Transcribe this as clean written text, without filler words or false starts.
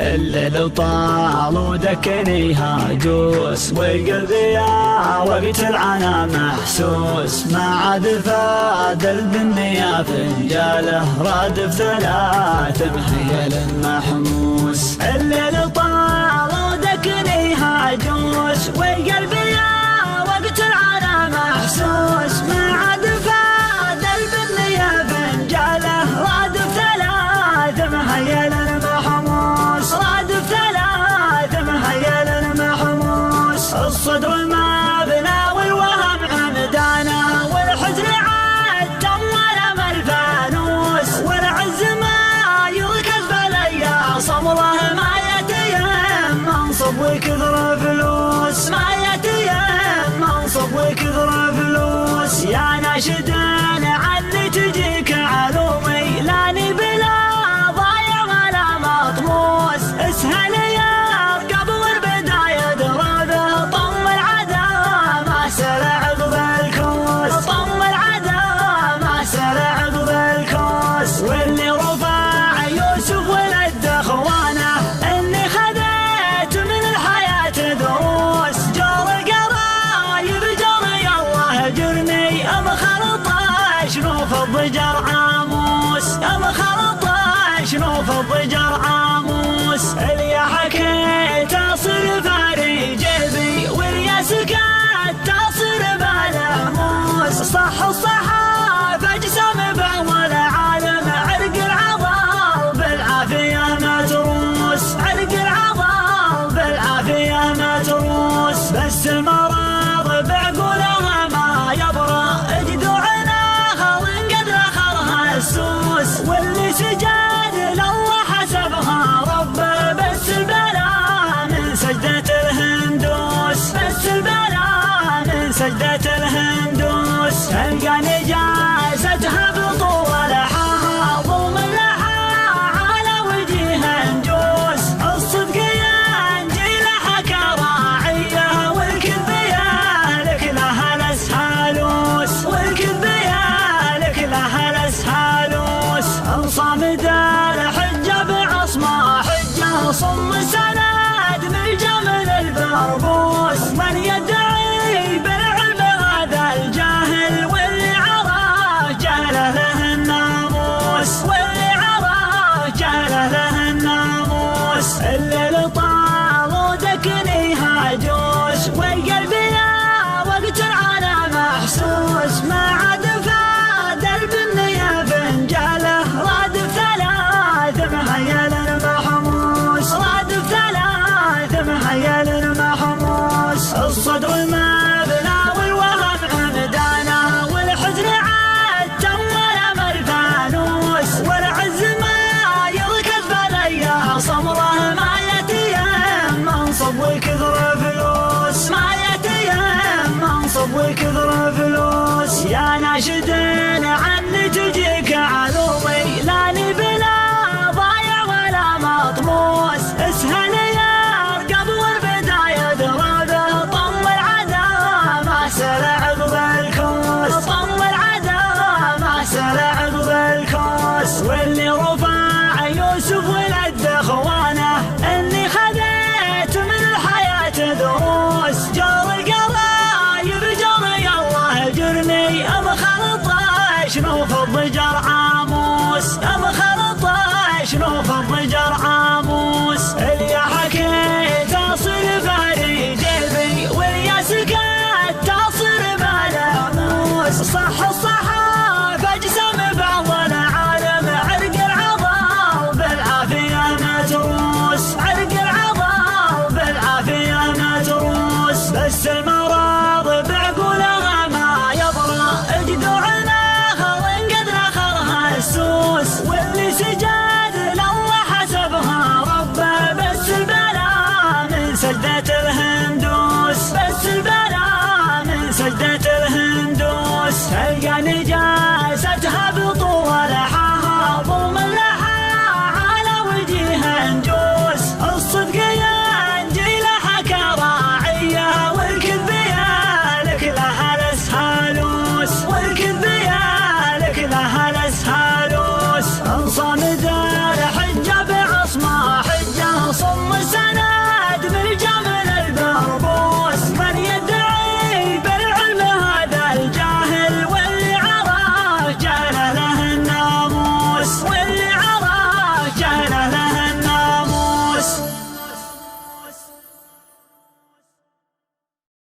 الليل طال ودكني هاجوس والقلب يا وقت العنا محسوس، ما عاد فاد الدنيا فنجاله رادف ثلاث محيل محموس. الليل طال ودكني هاجوس والقلب يا وقت العنا محسوس، ما عاد فاد الدنيا فنجاله رادف ثلاث محيل محموس، رادف ثلاث محيل محموس. الصدر ما بنا والوهم عمدانا والحزن عاد تملم الفانوس، والعز ما يركز بليا صبره ما يتيم منصب وكثر فلوس، ما يتيم منصب وكثر فلوس. يا ناشدين عني تجيك علومي لاني بلا ضايع ولا مطموس، اسهل يا قبل البداية درابه طم العدا ما سل عقب الكوس، طم العدا ما سل عقب الكوس. واللي رفع يوسف ولد اخوانه اني خذيت من الحياة دروس، جار القرايب جري الله جرني امخلطه شنوف الضجر عاموس، امخلطه شنوف الضجر عاموس. اللي حكيت اصير فاري جيبي واللي سكت تصير بالاموس، صح الصحافه اجسام باول عالم عرق العضل بالعافيه متروس، عرق العضل بالعافيه متروس. بس المرض بعقولها ما يبرى جذوعنا خل قد اخرها السوس، واللي سجاد لله حسبها ربه بس البلا من سجدة الهندوس، بس البلا من سجدة الهندوس. تلقى نجاستها بطول لحاها ظلم لها على وجهها نجوس، الصدق ينجي لها راعيه والكذب يالك لها الاسهالوس، والكذب يالك لها الاسهالوس. الصامد الحجه بعصمه حجه صم سند من جمل البربوس، من يدعي بالعلم هذا الجاهل واللي عراه جهله له الناموس، واللي عراه جهله له الناموس. الليل طال ودكني هاجوس والقلب يا وقت العنا محسوس، ما عاد فاد البنيه فنجاله رادف ثلاث محيل محموس، رادف ثلاث محيل محموس. الصدر ما بنا والوهم عمدانا والحزن عاد تملم الفانوس، والعز ما يركز بليا صبره ما يتيم منصب وكثر فلوس، ما يتيم منصب وكثر فلوس. يا ناشدين عني تجيك علومي لاني بلا ضايع ولا مطموس، اسهل يا قبل البداية درابه طم العدا ما سل عقب الكوس، طم العدا ما سل عقب الكوس. واللي رفع يوسف ولد اخوانه اني خذيت من الحياة دروس، جار القرايب جري الله جرني امخلطه شنوف الضجر عاموس، امخلطه شنوف الضجر